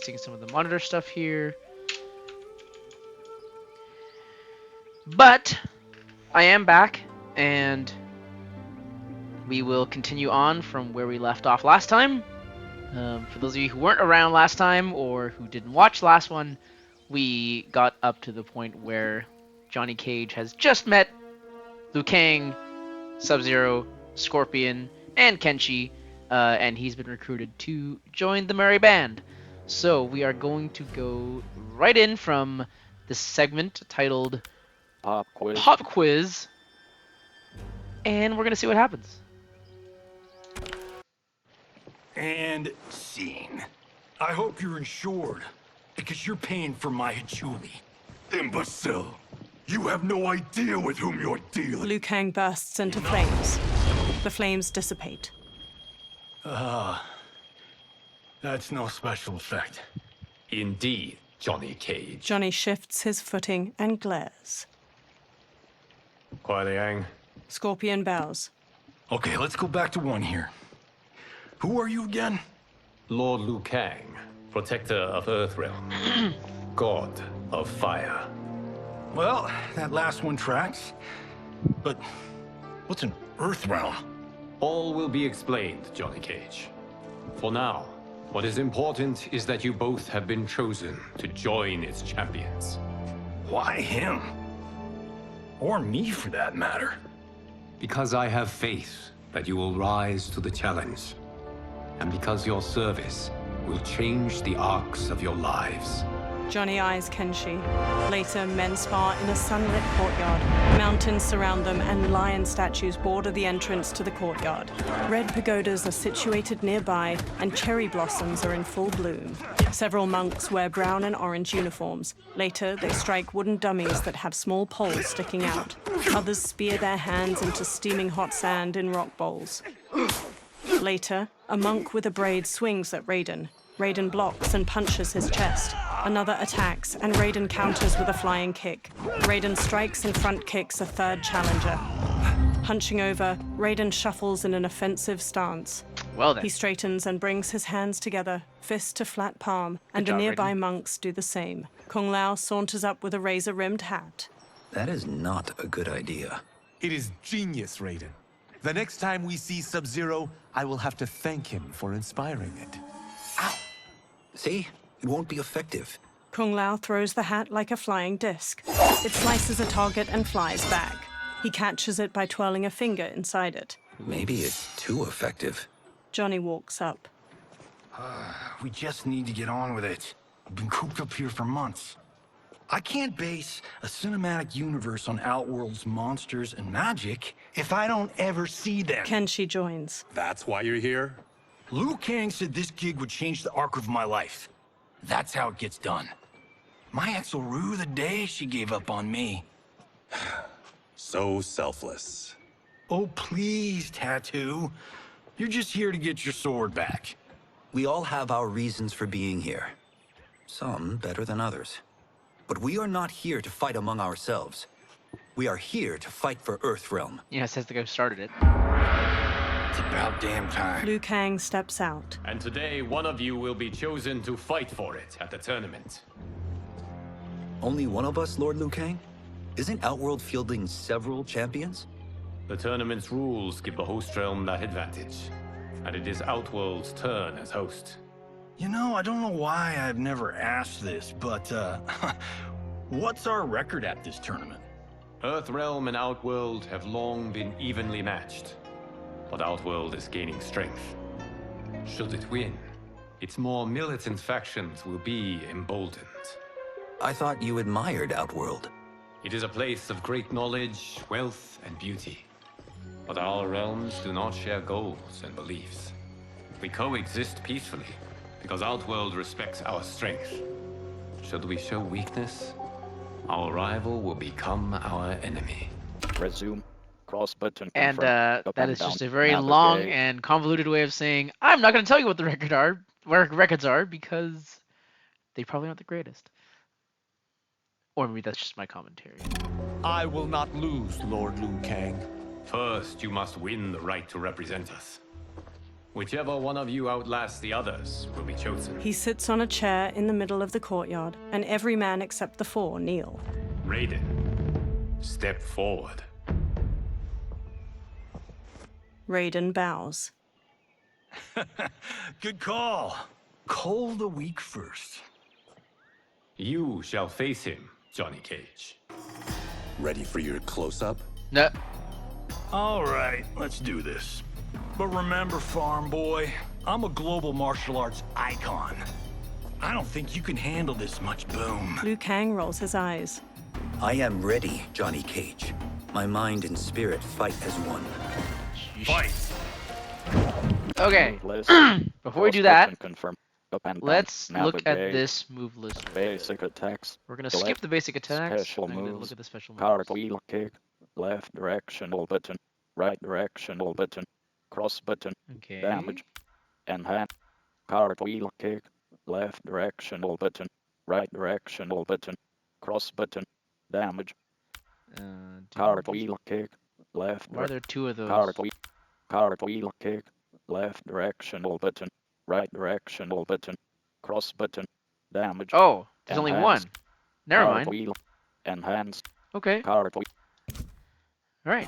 adjusting some of the monitor stuff here. But I am back, and we will continue on from where we left off last time. For those of you who weren't around last time or who didn't watch the last one, we got up to the point where Johnny Cage has just met Liu Kang, Sub-Zero, Scorpion, and Kenshi, and he's been recruited to join the Merry Band. So we are going to go right in from this segment titled Pop Quiz, and we're going to see what happens. And scene. I hope you're insured, because you're paying for my Hachuli. Imbecile! You have no idea with whom you're dealing. Liu Kang bursts into flames. The flames dissipate. That's no special effect. Indeed, Johnny Cage. Johnny shifts his footing and glares. Kuai Liang. Scorpion bows. Okay, let's go back to one here. Who are you again? Lord Liu Kang, protector of Earthrealm, god of fire. Well, that last one tracks. But what's an Earthrealm? All will be explained, Johnny Cage. For now, what is important is that you both have been chosen to join its champions. Why him? Or me, for that matter. Because I have faith that you will rise to the challenge. And because your service will change the arcs of your lives. Johnny eyes Kenshi. Later, men spar in a sunlit courtyard. Mountains surround them, and lion statues border the entrance to the courtyard. Red pagodas are situated nearby, and cherry blossoms are in full bloom. Several monks wear brown and orange uniforms. Later, they strike wooden dummies that have small poles sticking out. Others spear their hands into steaming hot sand in rock bowls. Later, a monk with a braid swings at Raiden. Raiden blocks and punches his chest. Another attacks, and Raiden counters with a flying kick. Raiden strikes and front kicks a third challenger. Hunching over, Raiden shuffles in an offensive stance. Well then. He straightens and brings his hands together, fist to flat palm, and Good job, the nearby Raiden. monks do the same. Kung Lao saunters up with a razor-rimmed hat. That is not a good idea. It is genius, Raiden. The next time we see Sub-Zero, I will have to thank him for inspiring it. Ow! See? It won't be effective. Kung Lao throws the hat like a flying disc. It slices a target and flies back. He catches it by twirling a finger inside it. Maybe it's too effective. Johnny walks up. We just need to get on with it. I've been cooped up here for months. I can't base a cinematic universe on Outworld's monsters and magic if I don't ever see them. Kenshi joins. That's why you're here? Liu Kang said this gig would change the arc of my life. That's how it gets done. My ex will rue the day she gave up on me. So selfless. Oh, please, Tattoo. You're just here to get your sword back. We all have our reasons for being here. Some better than others. But we are not here to fight among ourselves. We are here to fight for Earthrealm. Yeah, says the guy who started it. It's about damn time. Liu Kang steps out. And today, one of you will be chosen to fight for it at the tournament. Only one of us, Lord Liu Kang? Isn't Outworld fielding several champions? The tournament's rules give the host realm that advantage. And it is Outworld's turn as host. You know, I don't know why I've never asked this, but, what's our record at this tournament? Earthrealm and Outworld have long been evenly matched. But Outworld is gaining strength. Should it win, its more militant factions will be emboldened. I thought you admired Outworld. It is a place of great knowledge, wealth, and beauty. But our realms do not share goals and beliefs. We coexist peacefully, because Outworld respects our strength. Should we show weakness, our rival will become our enemy. Resume. Cross button. And confirm. Up that and is just down. a very Navigate. long and convoluted way of saying, I'm not going to tell you what the records are, because they probably aren't the greatest. Or maybe that's just my commentary. I will not lose, Lord Liu Kang. First, you must win the right to represent us. Whichever one of you outlasts the others will be chosen. He sits on a chair in the middle of the courtyard, and every man except the four kneel. Raiden, step forward. Raiden bows. Good call. Cole the week first. You shall face him, Johnny Cage. Ready for your close-up? No. All right, let's do this. But remember, farm boy, I'm a global martial arts icon. I don't think you can handle this much boom. Liu Kang rolls his eyes. I am ready, Johnny Cage. My mind and spirit fight as one. Fight! Okay. List. Before we do Cross that, button, confirm. Up and down. let's look at Navigate. this move list. Basic attacks. We're gonna Select skip the basic attacks. special I'm gonna moves. look at the special moves. Cartwheel kick. Left directional button. Right directional button. Cross button. Okay. Damage. Enhance. Cartwheel kick. Left directional button. Right directional button. Cross button. Damage. Cartwheel kick. Left. Why are there two of those? Cartwheel kick. Left directional button. Right directional button. Cross button. Damage. Oh, there's only one. Enhance. Never mind. Cartwheel. Enhance. Okay. Cartwheel. All right.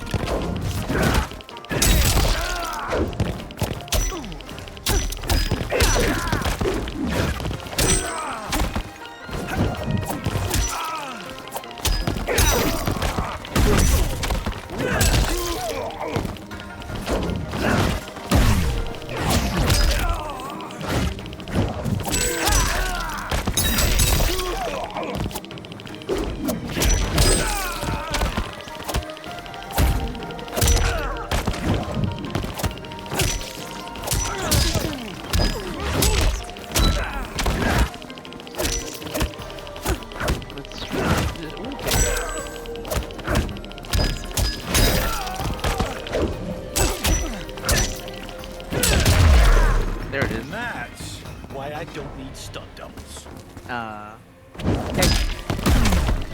There it is. And that's why I don't need stunt doubles.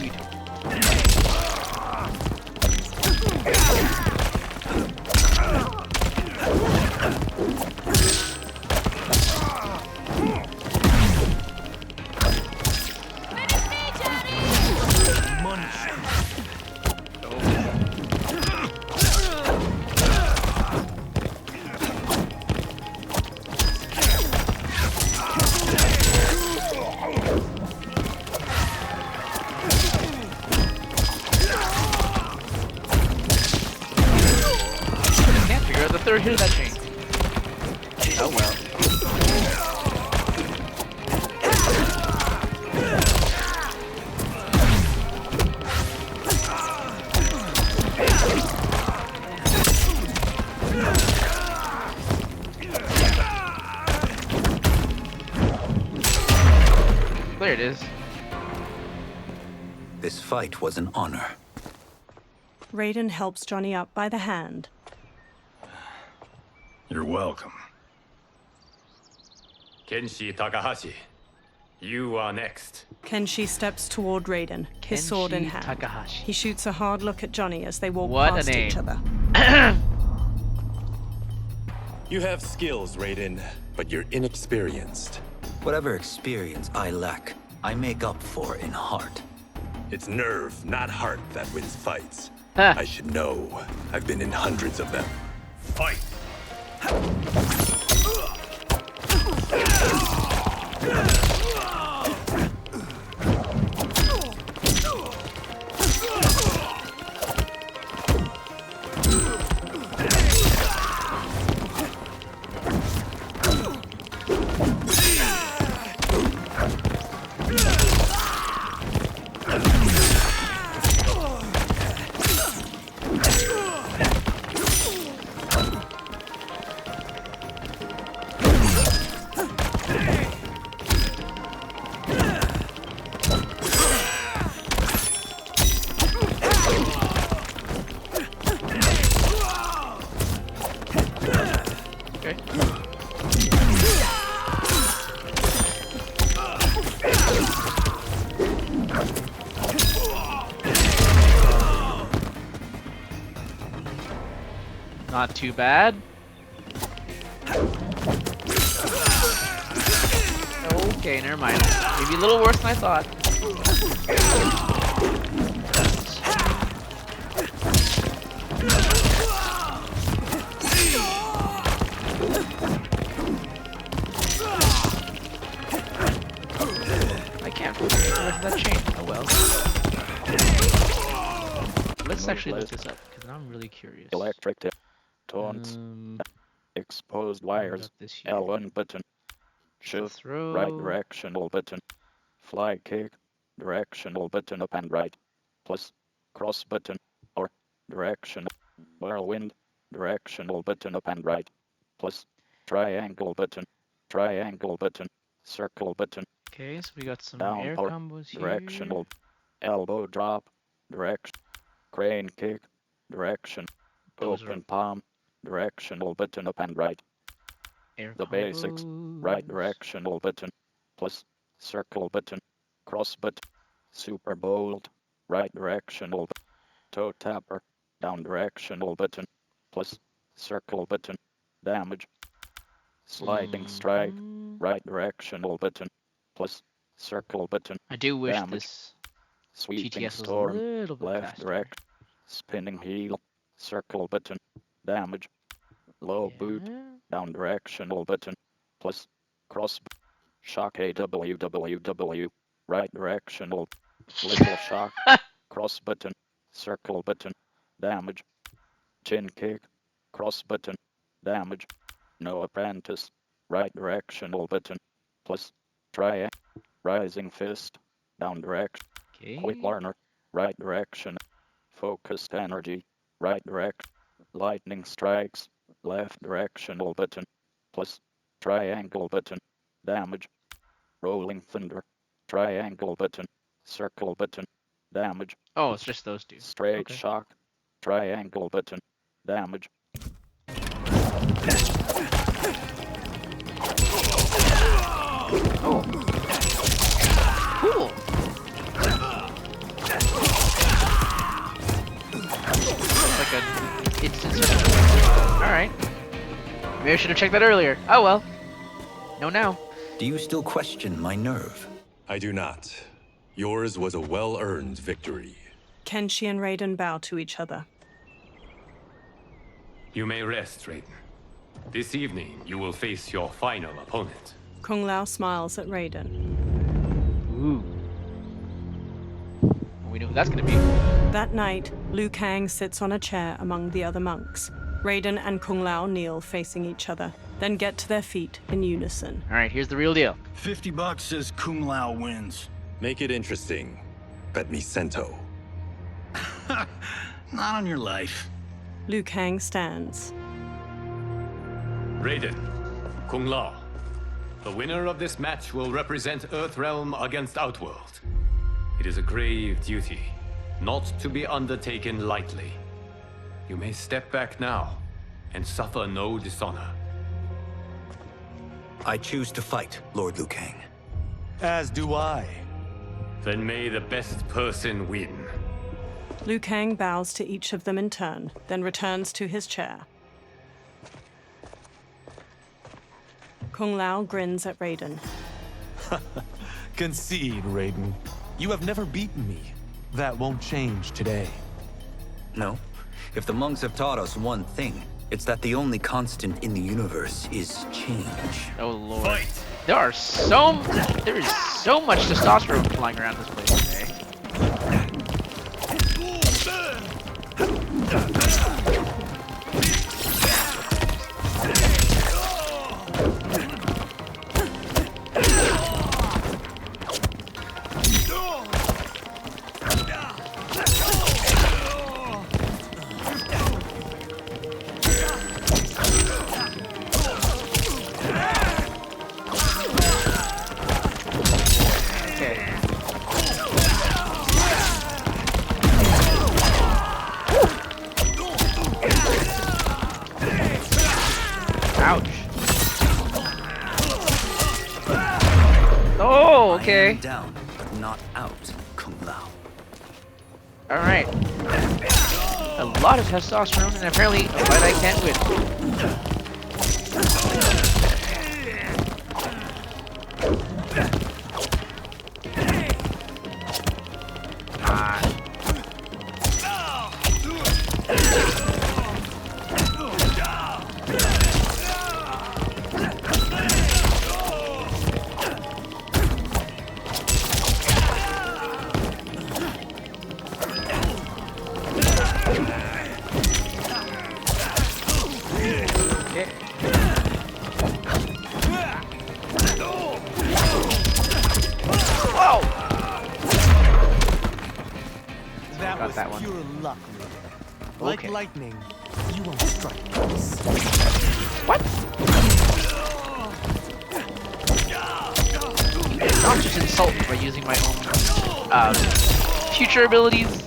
You do. Money shot. Can't figure out the third hit of that chain. Oh well. There it is. This fight was an honor. Raiden helps Johnny up by the hand. You're welcome. Kenshi Takahashi, you are next. Kenshi steps toward Raiden, his sword in Kenshi hand. Takahashi. He shoots a hard look at Johnny as they walk What a past each name. other. You have skills, Raiden, but you're inexperienced. Whatever experience I lack, I make up for in heart. It's nerve, not heart, that wins fights. Huh. I should know. I've been in hundreds of them. Fight! Okay. Not too bad. Okay, never mind. Maybe a little worse than I thought. I can't put that chain. Oh well. Let's actually look this up because I'm really curious. Electric taunts. Exposed wires. Up this here. L1 button. Shift. Throw. Right directional button. Fly kick. Directional button up and right. Plus. Cross button. Or. Directional. Whirlwind. Directional button up and right. Plus. Triangle button. Triangle button. Circle button. Okay, so we got some Down air power. combos here. Directional. Elbow drop. Direction. Crane kick. Direction. Those Open are palm. Directional button up and right. air The basics. Right combos. directional button. Plus. Circle button. Cross button. Super bold. Right directional button. Toe tapper. Down directional button. Plus. Circle button. Damage. Sliding strike. Right directional button. Plus. Circle button. I do wish Damage. this Sweeping GTS was a storm. little bit Left faster. direction. Spinning heel. Circle button. Damage. Low boot. Yeah. Down directional button. Plus. Cross. Shock AWWW. Right directional. Little shock. Cross button. Circle button. Damage. Chin kick. Cross button. Damage. No apprentice. Right directional button. Plus. Triangle. Rising fist. Down direction. Okay. Quick learner. Right direction. Focused energy. Right direction. Lightning strikes. Left directional button. Plus. Triangle button. Damage. Rolling thunder. Triangle button. Circle button. Damage. Oh, it's just those two. Straight Okay. shock. Triangle button. Damage. Oh. Cool. It's like an instant circle. Alright. Maybe I should have checked that earlier. Oh well. No now. Do you still question my nerve? I do not. Yours was a well-earned victory. Kenshi and Raiden bow to each other. You may rest, Raiden. This evening, you will face your final opponent. Kung Lao smiles at Raiden. Ooh. We know who that's gonna be. That night, Liu Kang sits on a chair among the other monks. Raiden and Kung Lao kneel facing each other, then get to their feet in unison. Alright, here's the real deal. $50 says Kung Lao wins. Make it interesting. Bet me cento. Not on your life. Liu Kang stands. Raiden, Kung Lao. The winner of this match will represent Earthrealm against Outworld. It is a grave duty, not to be undertaken lightly. You may step back now and suffer no dishonor. I choose to fight, Lord Liu Kang. As do I. Then may the best person win. Liu Kang bows to each of them in turn, then returns to his chair. Kung Lao grins at Raiden. Concede, Raiden. You have never beaten me. That won't change today. No. If the monks have taught us one thing, it's that the only constant in the universe is change. Oh lord. There is so much testosterone flying around this place today. Ouch. Oh, I okay. am down, but not out, Kung Lao. Alright. A lot of testosterone, and apparently a fight I can't win. with that one. Pure luck, Raiden. Like Okay. lightning, you won't strike twice. What? I'll just insult me by using my own future abilities.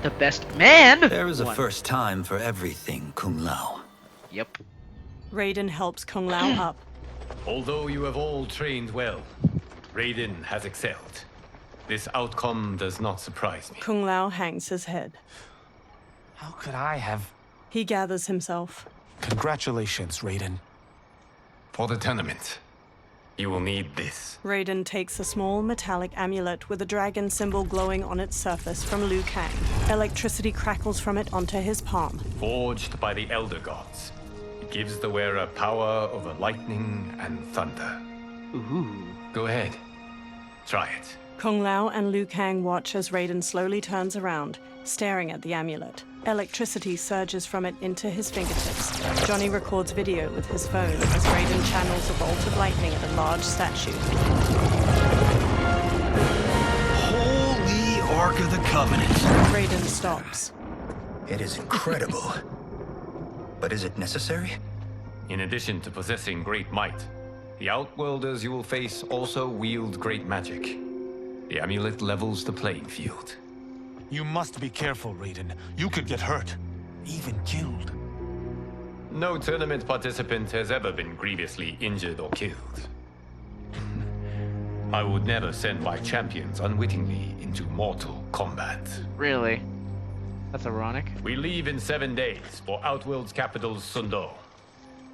The best man. There is a won. first time for everything, Kung Lao. Yep. Raiden helps Kung Lao up. Although you have all trained well, Raiden has excelled. This outcome does not surprise me. Kung Lao hangs his head. How could I have... He gathers himself. Congratulations, Raiden. For the tournament, you will need this. Raiden takes a small metallic amulet with a dragon symbol glowing on its surface from Liu Kang. Electricity crackles from it onto his palm. Forged by the Elder Gods, it gives the wearer power over lightning and thunder. Ooh. Go ahead, try it. Kung Lao and Liu Kang watch as Raiden slowly turns around, staring at the amulet. Electricity surges from it into his fingertips. Johnny records video with his phone as Raiden channels a bolt of lightning at a large statue. Holy Ark of the Covenant. Raiden stops. It is incredible. But is it necessary? In addition to possessing great might, the Outworlders you will face also wield great magic. The amulet levels the playing field. You must be careful, Raiden. You could get hurt. Even killed. No tournament participant has ever been grievously injured or killed. I would never send my champions unwittingly into Mortal Kombat. Really? That's ironic. We leave in 7 days for Outworld's capital, Sundo.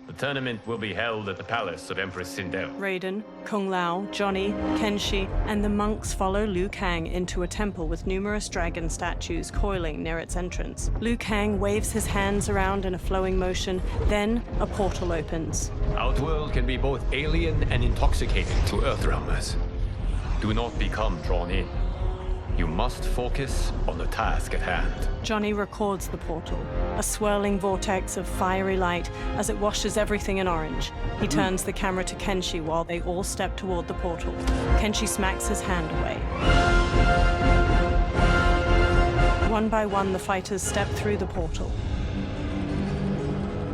The tournament will be held at the palace of Empress Sindel. Raiden, Kung Lao, Johnny, Kenshi, and the monks follow Liu Kang into a temple with numerous dragon statues coiling near its entrance. Liu Kang waves his hands around in a flowing motion, then a portal opens. Outworld can be both alien and intoxicating to Earthrealmers. Do not become drawn in. You must focus on the task at hand. Johnny records the portal, a swirling vortex of fiery light as it washes everything in orange. He turns the camera to Kenshi while they all step toward the portal. Kenshi smacks his hand away. One by one, the fighters step through the portal.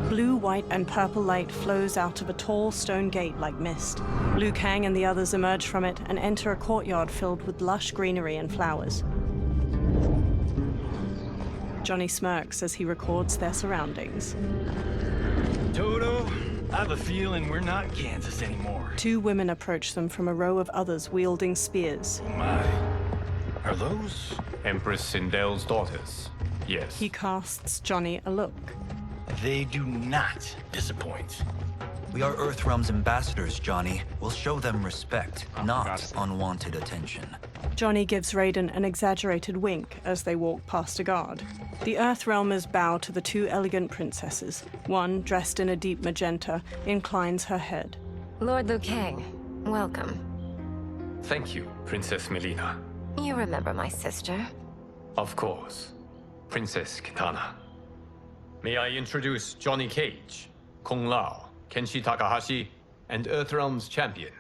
Blue, white, and purple light flows out of a tall stone gate like mist. Liu Kang and the others emerge from it and enter a courtyard filled with lush greenery and flowers. Johnny smirks as he records their surroundings. Toto, I have a feeling we're not in Kansas anymore. Two women approach them from a row of others wielding spears. Oh my. Are those? Empress Sindel's daughters. Yes. He casts Johnny a look. They do not disappoint. We are Earthrealm's ambassadors, Johnny. We'll show them respect, not gosh. unwanted attention. Johnny gives Raiden an exaggerated wink as they walk past a guard. The Earthrealmers bow to the two elegant princesses. One, dressed in a deep magenta, inclines her head. Lord Liu Kang, welcome. Thank you, Princess Melina. You remember my sister? Of course. Princess Kitana. May I introduce Johnny Cage, Kung Lao, Kenshi Takahashi, and Earthrealm's champion,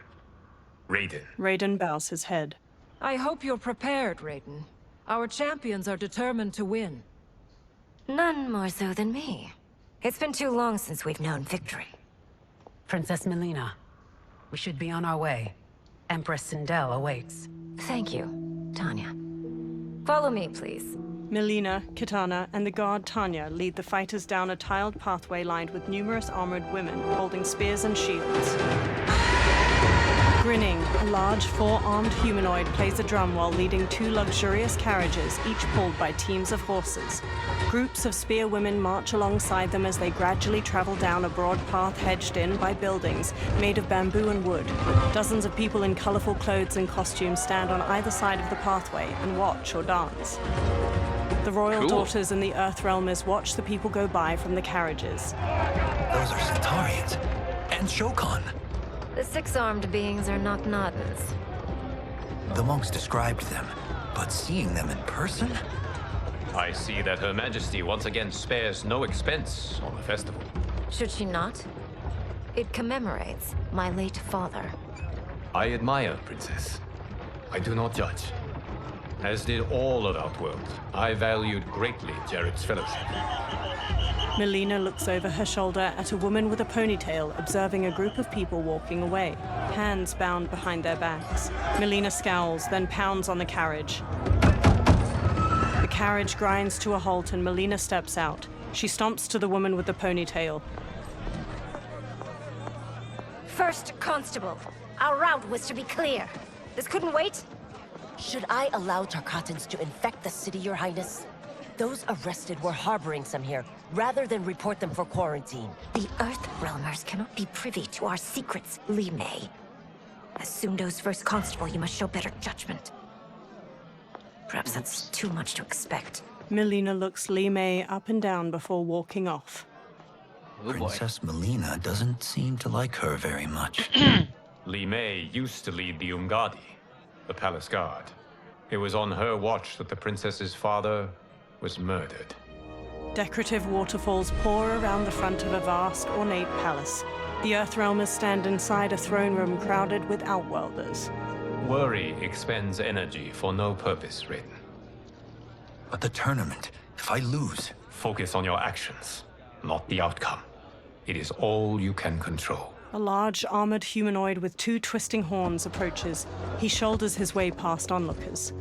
Raiden. Raiden bows his head. I hope you're prepared, Raiden. Our champions are determined to win. None more so than me. It's been too long since we've known victory. Princess Melina, we should be on our way. Empress Sindel awaits. Thank you, Tanya. Follow me, please. Melina, Kitana, and the guard Tanya lead the fighters down a tiled pathway lined with numerous armored women holding spears and shields. Grinning, a large four-armed humanoid plays a drum while leading two luxurious carriages, each pulled by teams of horses. Groups of spear women march alongside them as they gradually travel down a broad path hedged in by buildings made of bamboo and wood. Dozens of people in colorful clothes and costumes stand on either side of the pathway and watch or dance. The royal daughters and the Earthrealmers watch the people go by from the carriages. Those are Centaurians. And Shokan. The six-armed beings are not Nodens. The monks described them, but seeing them in person? I see that Her Majesty once again spares no expense on the festival. Should she not? It commemorates my late father. I admire, Princess. I do not judge. As did all of Outworld, I valued greatly Jared's fellowship. Melina looks over her shoulder at a woman with a ponytail observing a group of people walking away, hands bound behind their backs. Melina scowls, then pounds on the carriage. The carriage grinds to a halt and Melina steps out. She stomps to the woman with the ponytail. First Constable, our route was to be clear. This couldn't wait? Should I allow Tarkatans to infect the city, Your Highness? Those arrested were harboring some here, rather than report them for quarantine. The Earthrealmers cannot be privy to our secrets, Li Mei. As Sundo's first constable, you must show better judgment. Perhaps that's too much to expect. Melina looks Li Mei up and down before walking off. Princess Melina doesn't seem to like her very much. Li Mei used to lead the Umgadi, the palace guard. It was on her watch that the princess's father was murdered. Decorative waterfalls pour around the front of a vast, ornate palace. The Earthrealmers stand inside a throne room crowded with Outworlders. Worry expends energy for no purpose, Raiden. But the tournament, if I lose... Focus on your actions, not the outcome. It is all you can control. A large, armored humanoid with two twisting horns approaches. He shoulders his way past onlookers.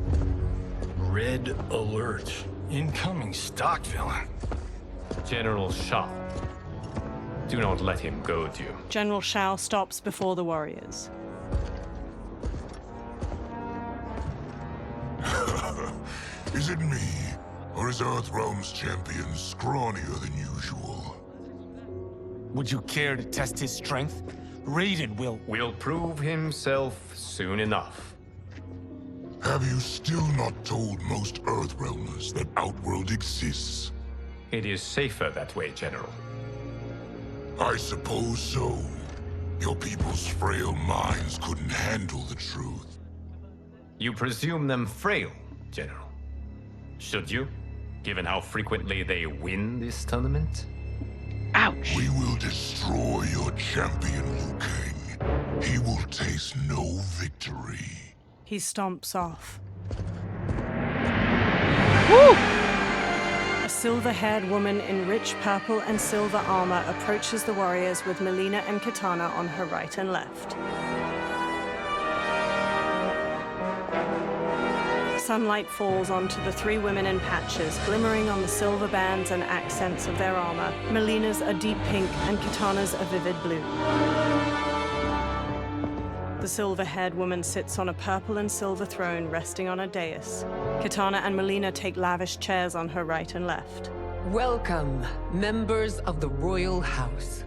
Red alert. Incoming stock villain. General Shao. Do not let him goad you. General Shao stops before the warriors. Is it me? Or is Earthrealm's champion scrawnier than usual? Would you care to test his strength? Raiden will prove himself soon enough. Have you still not told most Earthrealmers that Outworld exists? It is safer that way, General. I suppose so. Your people's frail minds couldn't handle the truth. You presume them frail, General. Should you, given how frequently they win this tournament? Ouch! We will destroy your champion, Liu Kang. He will taste no victory. He stomps off. Woo! A silver-haired woman in rich purple and silver armor approaches the warriors with Melina and Kitana on her right and left. Sunlight falls onto the three women in patches, glimmering on the silver bands and accents of their armor. Melina's a deep pink and Kitana's a vivid blue. The silver-haired woman sits on a purple and silver throne resting on a dais. Kitana and Melina take lavish chairs on her right and left. Welcome, members of the Royal House.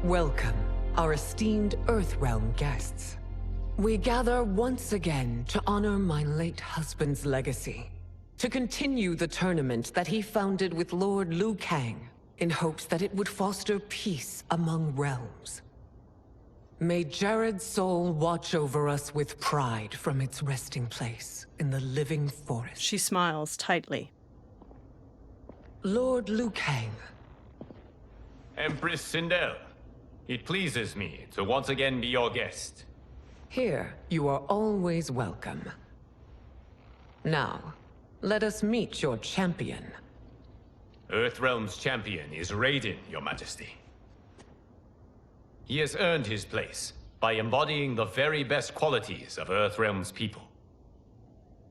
Welcome, our esteemed Earthrealm guests. We gather once again to honor my late husband's legacy, to continue the tournament that he founded with Lord Liu Kang, in hopes that it would foster peace among realms. May Jared's soul watch over us with pride from its resting place in the living forest. She smiles tightly. Lord Liu Kang. Empress Sindel, it pleases me to once again be your guest. Here, you are always welcome. Now, let us meet your champion. Earthrealm's champion is Raiden, Your Majesty. He has earned his place by embodying the very best qualities of Earthrealm's people.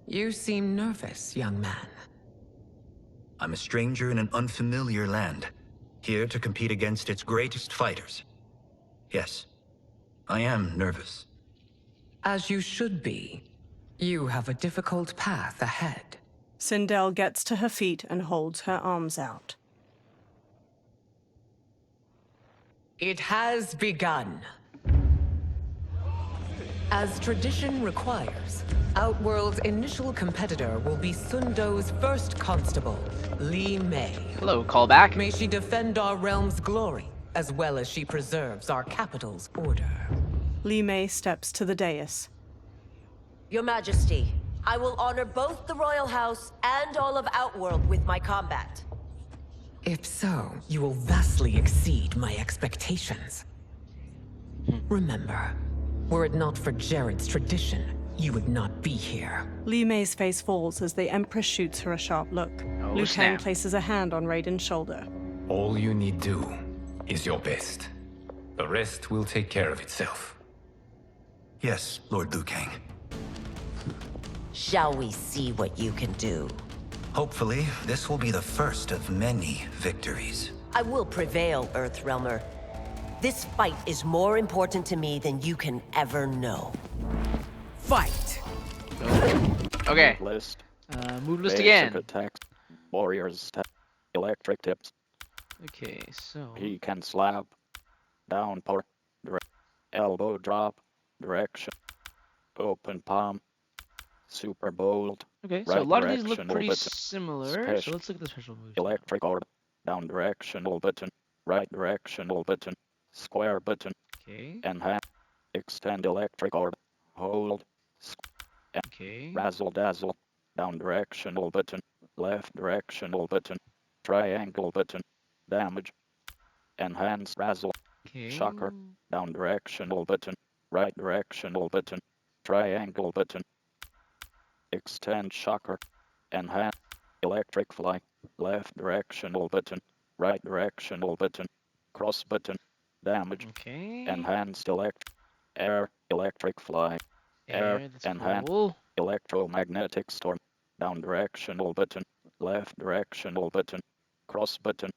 You seem nervous, young man. I'm a stranger in an unfamiliar land, here to compete against its greatest fighters. Yes, I am nervous. As you should be. You have a difficult path ahead. Sindel gets to her feet and holds her arms out. It has begun. As tradition requires, Outworld's initial competitor will be Sundo's first constable, Li Mei. Hello, callback. May she defend our realm's glory, as well as she preserves our capital's order. Li Mei steps to the dais. Your Majesty, I will honor both the Royal House and all of Outworld with my combat. If so, you will vastly exceed my expectations. Remember, were it not for Jared's tradition, you would not be here. Li Mei's face falls as the Empress shoots her a sharp look. Liu Kang snap. places a hand on Raiden's shoulder. All you need do is your best. The rest will take care of itself. Yes, Lord Liu Kang. Shall we see what you can do? Hopefully, this will be the first of many victories. I will prevail, Earthrealmer. This fight is more important to me than you can ever know. Fight! Okay. List. Move list Basic again. attacks. Warriors. Electric tips. Okay, so. He can slap. Down power. Elbow drop. Direction. Open palm. Super bold. Okay, so a lot of these look pretty similar. So let's look at the special moves. Electric orb. Down directional button. Right directional button. Square button. Okay. Enhance. Extend electric orb. Hold. Okay. Razzle dazzle. Down directional button. Left directional button. Triangle button. Damage. Enhance razzle. Okay. Shocker. Down directional button. Right directional button. Triangle button. Extend shocker. Enhance. Electric fly. Left directional button. Right directional button. Cross button. Damage. Okay. Enhanced air. Electric fly. Air. That's Enhanced. cool. Electromagnetic storm. Down directional button. Left directional button. Cross button.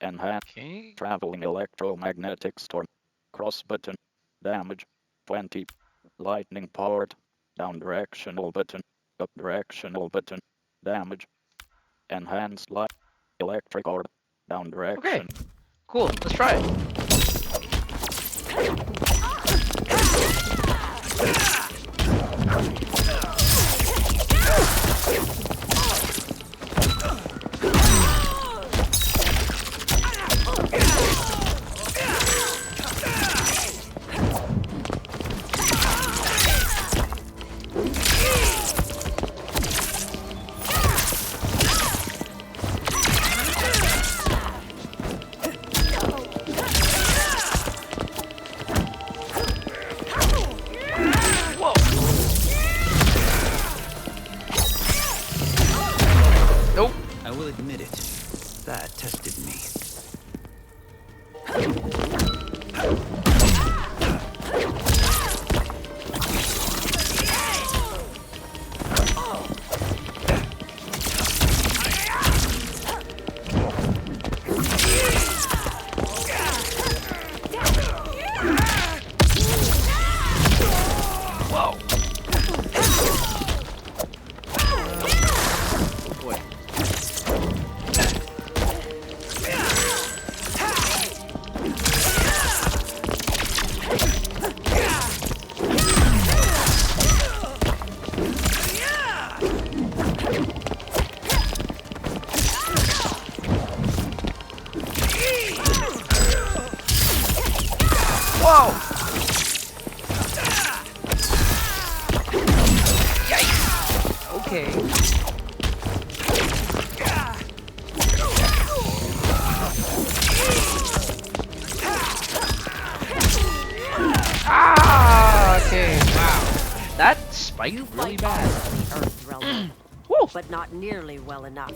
Enhance. Okay. Traveling electromagnetic storm. Cross button. Damage. 20. Lightning powered. Down directional button. Up directional button. Damage. Enhanced light. Electric orb. Down direction. Okay. Cool. Let's try it. Nope. I will admit it. That tested me. Whoa. Oh boy. Whoa! Yikes! Okay. Ah! Okay. Wow. That spiked You really fight bad. awesomely, Earthrealmer, Woo! but not nearly well enough.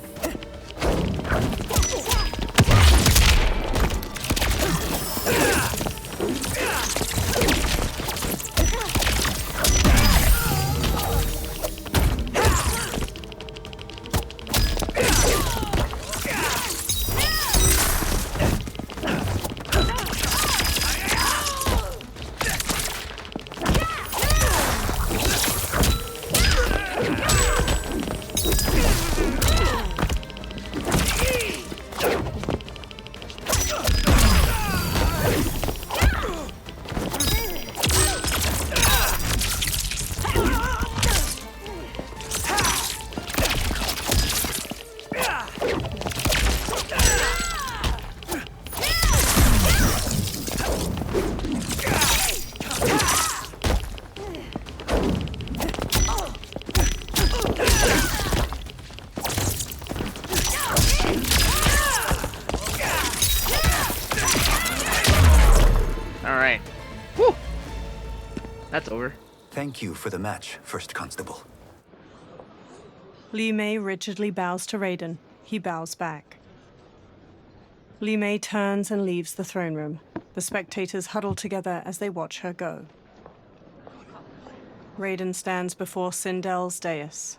Alright. Whew! That's over. Thank you for the match, First Constable. Li Mei rigidly bows to Raiden. He bows back. Li Mei turns and leaves the throne room. The spectators huddle together as they watch her go. Raiden stands before Sindel's dais.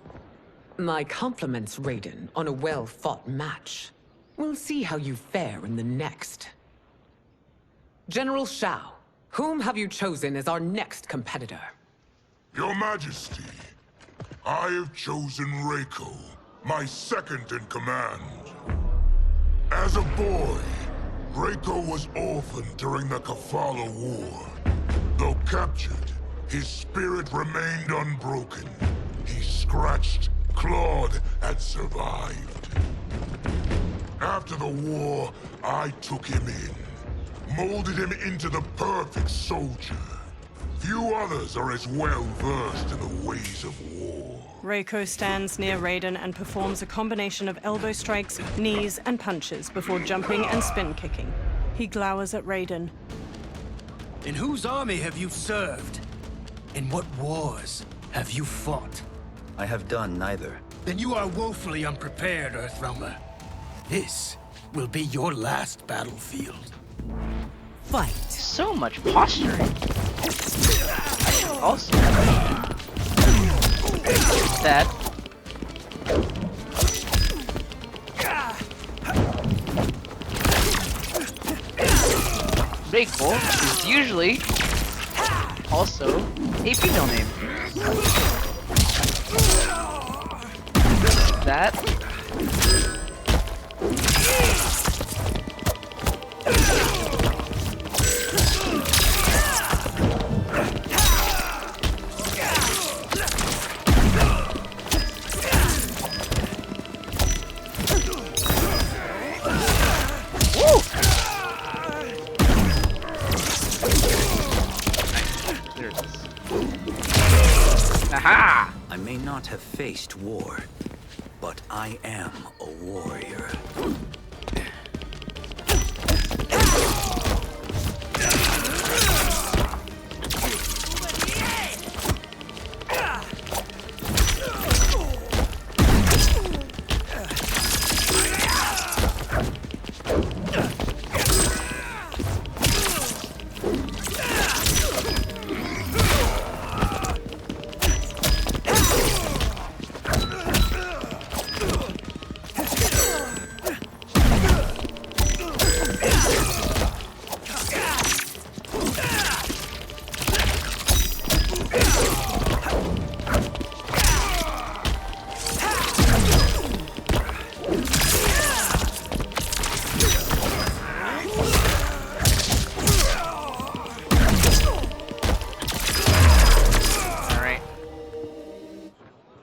My compliments, Raiden, on a well-fought match. We'll see how you fare in the next. General Shao, whom have you chosen as our next competitor? Your Majesty, I have chosen Reiko, my second in command. As a boy, Reiko was orphaned during the Kafala War. Though captured, his spirit remained unbroken. He scratched, clawed, and survived. After the war, I took him in, molded him into the perfect soldier. Few others are as well versed in the ways of war. Reiko stands near Raiden and performs a combination of elbow strikes, knees, and punches before jumping and spin kicking. He glowers at Raiden. In whose army have you served? In what wars have you fought? I have done neither. Then you are woefully unprepared, Earthrealmer. This will be your last battlefield. Fight. So much posturing. Also, that. Reiko is usually also a female name. That. Aha! I may not have faced war, but I am a warrior.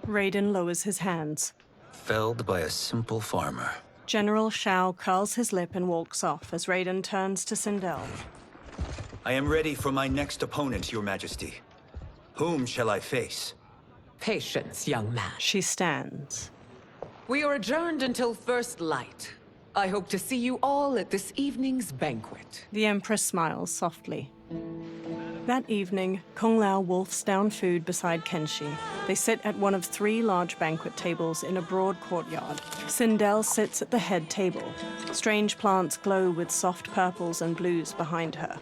Raiden lowers his hands. Felled by a simple farmer. General Shao curls his lip and walks off as Raiden turns to Sindel. I am ready for my next opponent, Your Majesty. Whom shall I face? Patience, young man. She stands. We are adjourned until first light. I hope to see you all at this evening's banquet. The Empress smiles softly. That evening, Kung Lao wolfs down food beside Kenshi. They sit at one of 3 large banquet tables in a broad courtyard. Sindel sits at the head table. Strange plants glow with soft purples and blues behind her.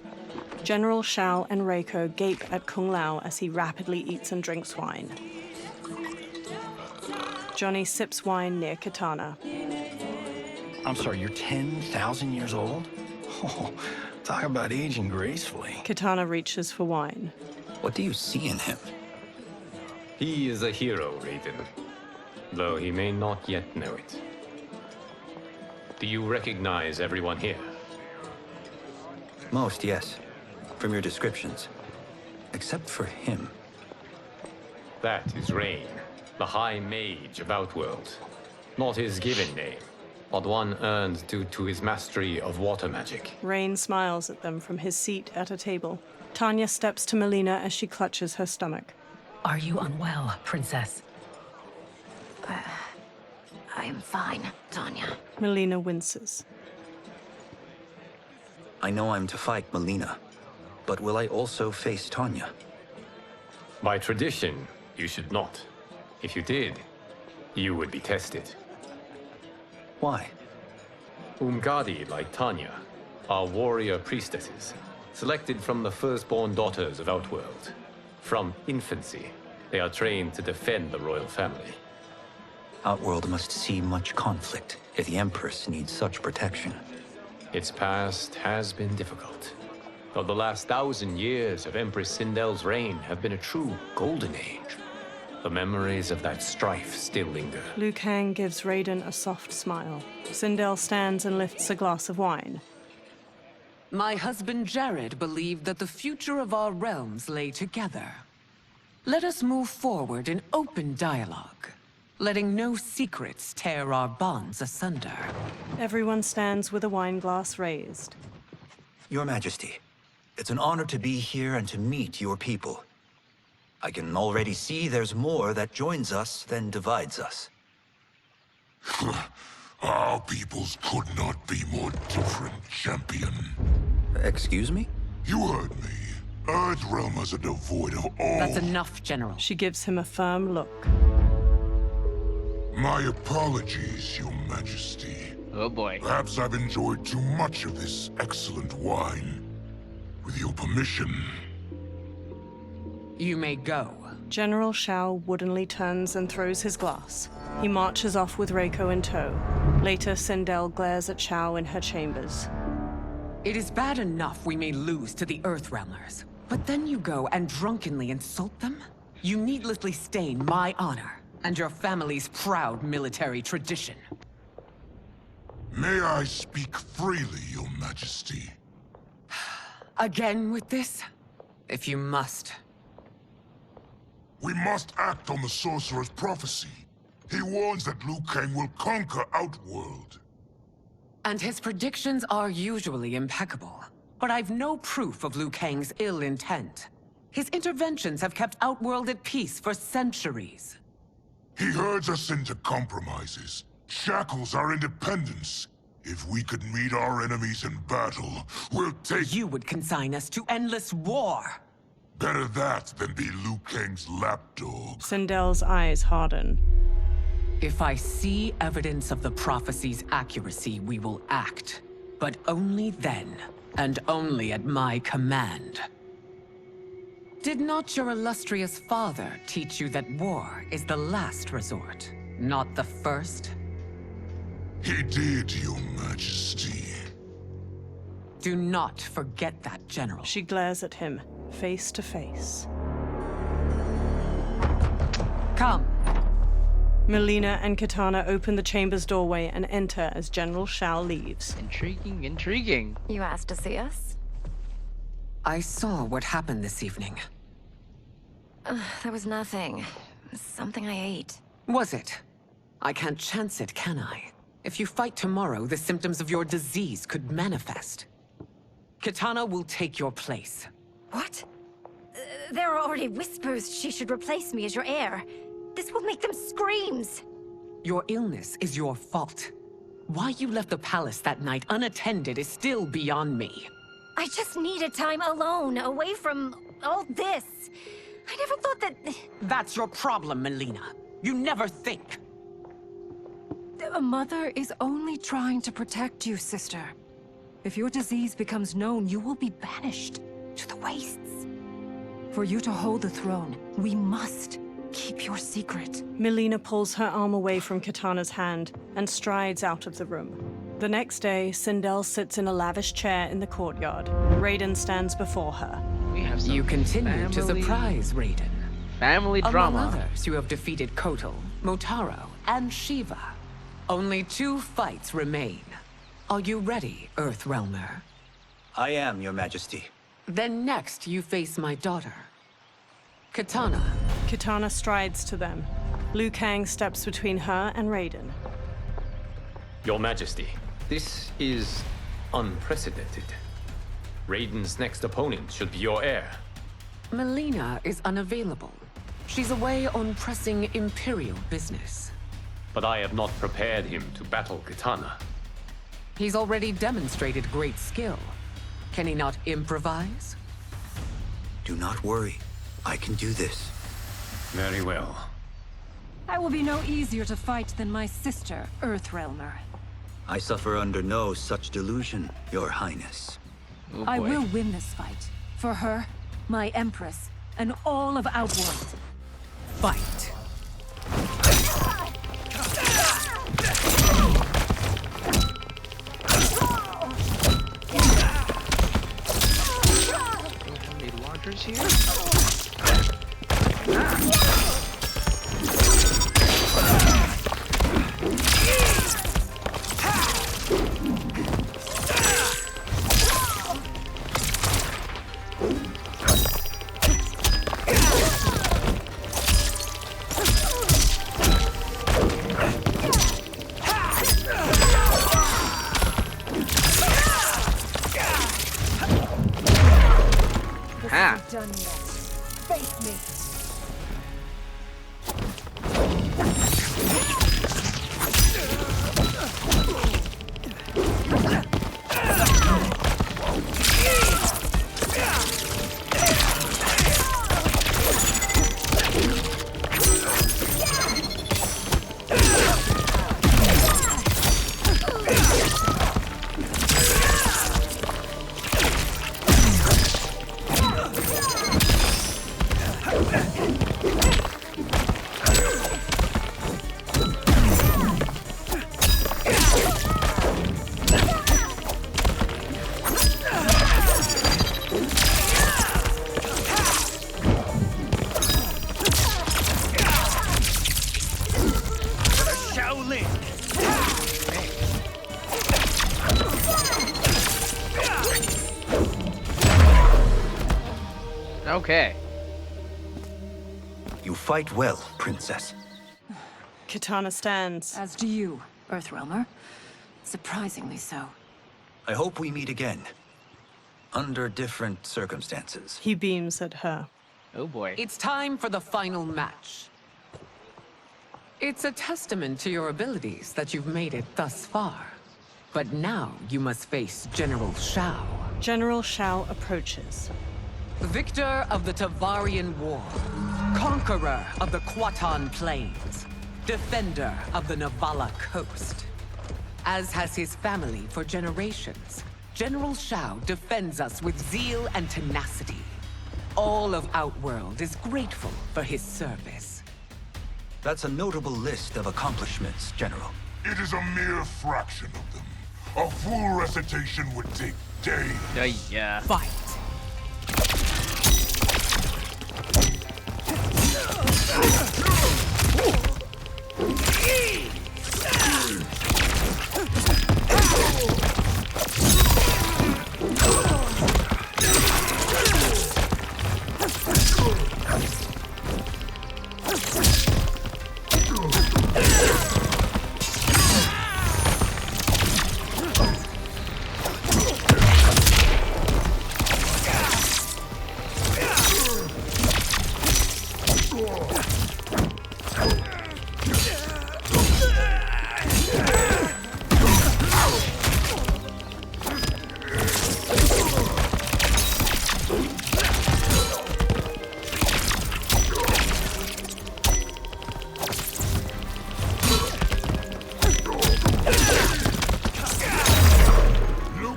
General Shao and Reiko gape at Kung Lao as he rapidly eats and drinks wine. Johnny sips wine near Katana. I'm sorry, you're 10,000 years old? Oh, talk about aging gracefully. Katana reaches for wine. What do you see in him? He is a hero, Raiden, though he may not yet know it. Do you recognize everyone here? Most, yes. From your descriptions. Except for him. That is Rain, the High Mage of Outworld. Not his given name, but one earned due to his mastery of water magic. Rain smiles at them from his seat at a table. Tanya steps to Melina as she clutches her stomach. Are you unwell, Princess? I'm fine, Tanya. Melina winces. I know I'm to fight Melina. But will I also face Tanya? By tradition, you should not. If you did, you would be tested. Why? Umgadi, like Tanya, are warrior priestesses, selected from the firstborn daughters of Outworld. From infancy, they are trained to defend the royal family. Outworld must see much conflict if the Empress needs such protection. Its past has been difficult, though the last 1,000 years of Empress Sindel's reign have been a true golden age. The memories of that strife still linger. Liu Kang gives Raiden a soft smile. Sindel stands and lifts a glass of wine. My husband Jared believed that the future of our realms lay together. Let us move forward in open dialogue, letting no secrets tear our bonds asunder. Everyone stands with a wine glass raised. Your Majesty, it's an honor to be here and to meet your people. I can already see there's more that joins us than divides us. Our peoples could not be more different, champion. Excuse me? You heard me. Earthrealmers are devoid of all... That's enough, General. She gives him a firm look. My apologies, Your Majesty. Oh boy. Perhaps I've enjoyed too much of this excellent wine. With your permission... You may go. General Shao woodenly turns and throws his glass. He marches off with Reiko in tow. Later, Sindel glares at Shao in her chambers. It is bad enough we may lose to the Earthrealmers, but then you go and drunkenly insult them? You needlessly stain my honor and your family's proud military tradition. May I speak freely, Your Majesty? Again with this? If you must. We must act on the Sorcerer's prophecy. He warns that Liu Kang will conquer Outworld. And his predictions are usually impeccable. But I've no proof of Liu Kang's ill intent. His interventions have kept Outworld at peace for centuries. He herds us into compromises, shackles our independence. If we could meet our enemies in battle, we'll take... You would consign us to endless war! Better that than be Liu Kang's lapdog. Sindel's eyes harden. If I see evidence of the prophecy's accuracy, we will act. But only then, and only at my command. Did not your illustrious father teach you that war is the last resort, not the first? He did, Your Majesty. Do not forget that, General. She glares at him, face to face. Come. Melina and Katana open the chamber's doorway and enter as General Shao leaves. Intriguing, intriguing. You asked to see us? I saw what happened this evening. There was nothing. Something I ate. Was it? I can't chance it, can I? If you fight tomorrow, the symptoms of your disease could manifest. Katana will take your place. What? There are already whispers she should replace me as your heir. This will make them screams! Your illness is your fault. Why you left the palace that night unattended is still beyond me. I just needed time alone, away from all this. I never thought that... That's your problem, Melina. You never think. A mother is only trying to protect you, sister. If your disease becomes known, you will be banished to the wastes. For you to hold the throne, we must keep your secret. Melina pulls her arm away from Katana's hand and strides out of the room. The next day, Sindel sits in a lavish chair in the courtyard. Raiden stands before her. We have some You continue to surprise Raiden. family drama. Among others, you have defeated Kotal, Motaro, and Shiva. Only 2 fights remain. Are you ready, Earthrealmer? I am, Your Majesty. Then next, you face my daughter, Katana. Katana strides to them. Liu Kang steps between her and Raiden. Your Majesty, this is unprecedented. Raiden's next opponent should be your heir. Melina is unavailable. She's away on pressing Imperial business. But I have not prepared him to battle Katana. He's already demonstrated great skill. Can he not improvise? Do not worry. I can do this. Very well. I will be no easier to fight than my sister, Earthrealmer. I suffer under no such delusion, Your Highness. Oh, I boy. will win this fight. For her, my Empress, and all of Outworld. Fight. How many launchers here? Ha! Done yet. Face me. Okay. You fight well, Princess. Katana stands. As do you, Earthrealmer. Surprisingly so. I hope we meet again. Under different circumstances. He beams at her. Oh boy. It's time for the final match. It's a testament to your abilities that you've made it thus far. But now you must face General Shao. General Shao approaches. Victor of the Tavarian War. Conqueror of the Quatan Plains. Defender of the Navala Coast. As has his family for generations, General Shao defends us with zeal and tenacity. All of Outworld is grateful for his service. That's a notable list of accomplishments, General. It is a mere fraction of them. A full recitation would take days. Yeah. Fight!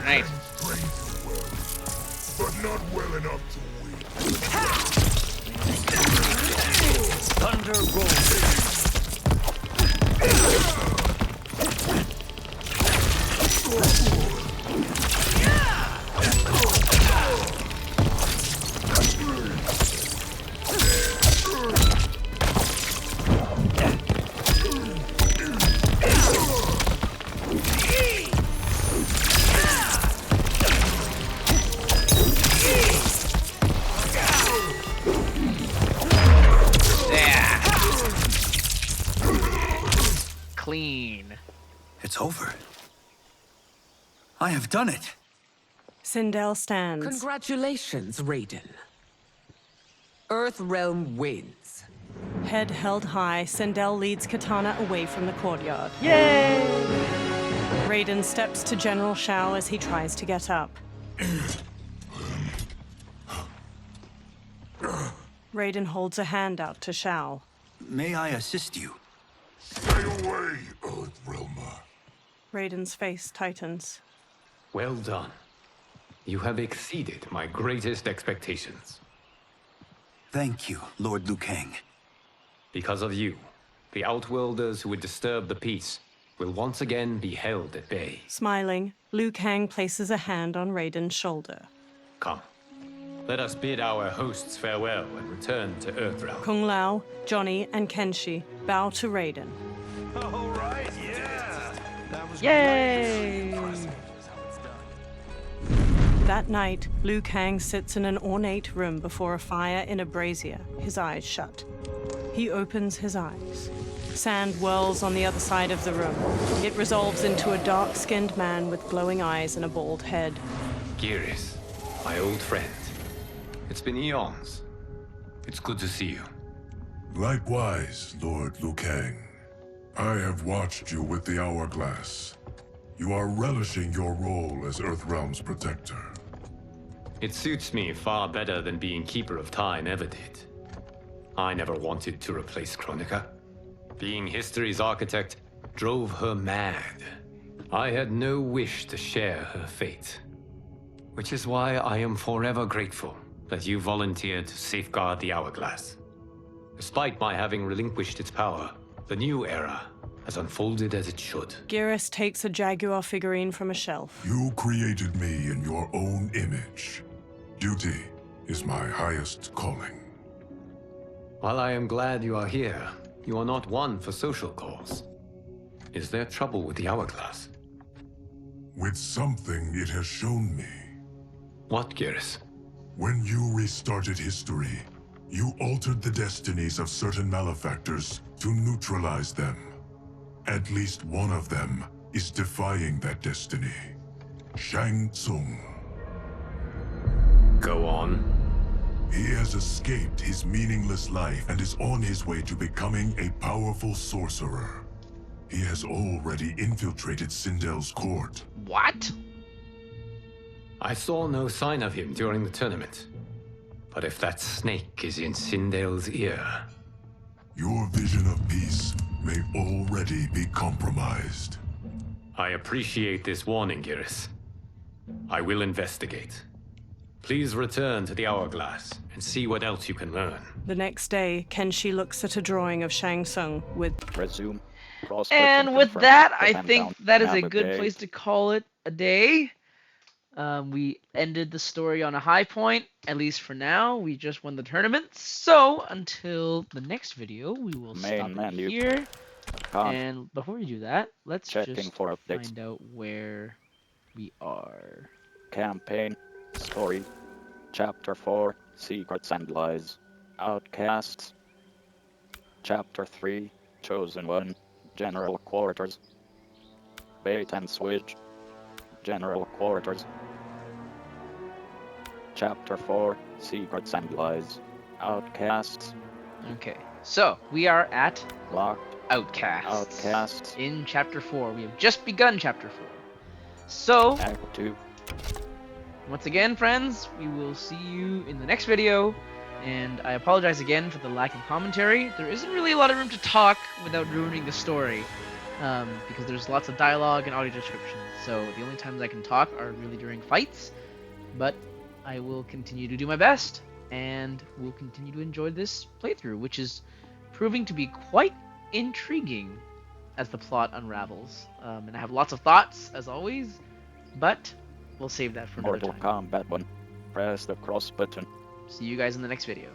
Nice. But not well enough to win. Thunder rolls. Clean. It's over. I have done it. Sindel stands. Congratulations, Raiden. Earthrealm wins. Head held high, Sindel leads Katana away from the courtyard. Yay! Raiden steps to General Shao as he tries to get up. Raiden holds a hand out to Shao. May I assist you? Stay away, Earthrealmer. Raiden's face tightens. Well done. You have exceeded my greatest expectations. Thank you, Lord Liu Kang. Because of you, the Outworlders who would disturb the peace will once again be held at bay. Smiling, Liu Kang places a hand on Raiden's shoulder. Come, let us bid our hosts farewell and return to Earthrealm. Kung Lao, Johnny, and Kenshi bow to Raiden. All right, yeah. That was Yay! That night, Liu Kang sits in an ornate room before a fire in a brazier, his eyes shut. He opens his eyes. Sand whirls on the other side of the room. It resolves into a dark-skinned man with glowing eyes and a bald head. Geras, my old friend. It's been eons. It's good to see you. Likewise, Lord Liu Kang. I have watched you with the Hourglass. You are relishing your role as Earthrealm's protector. It suits me far better than being Keeper of Time ever did. I never wanted to replace Chronica. Being history's architect drove her mad. I had no wish to share her fate. Which is why I am forever grateful that you volunteered to safeguard the Hourglass. Despite my having relinquished its power, the new era has unfolded as it should. Geras takes a Jaguar figurine from a shelf. You created me in your own image. Duty is my highest calling. While I am glad you are here, you are not one for social cause. Is there trouble with the Hourglass? With something it has shown me. What, Geras? When you restarted history, you altered the destinies of certain malefactors to neutralize them. At least one of them is defying that destiny. Shang Tsung. Go on. He has escaped his meaningless life and is on his way to becoming a powerful sorcerer. He has already infiltrated Sindel's court. What? I saw no sign of him during the tournament. But if that snake is in Sindel's ear... Your vision of peace may already be compromised. I appreciate this warning, Geras. I will investigate. Please return to the Hourglass and see what else you can learn. The next day, Kenshi looks at a drawing of Shang Tsung with... Resume. And with that, I think that is a good place to call it a day. We ended the story on a high point, at least for now. We just won the tournament. So, until the next video, we will stop it here. And before we do that, let's just find out where we are. Campaign. Story. Chapter 4. Secrets and Lies. Outcasts. Chapter 3. Chosen One. General Quarters. Bait and Switch. General Quarters. Chapter 4. Secrets and Lies. Outcasts. Okay, so we are at Locked. Outcasts. In Chapter 4. We have just begun Chapter 4. So, Act 2. Once again, friends, we will see you in the next video. And I apologize again for the lack of commentary. There isn't really a lot of room to talk without ruining the story. Because there's lots of dialogue and audio descriptions. So the only times I can talk are really during fights. But I will continue to do my best. And we'll continue to enjoy this playthrough, which is proving to be quite intriguing as the plot unravels. And I have lots of thoughts, as always. But we'll save that for another time. Mortal Kombat 1. Press the cross button. See you guys in the next video.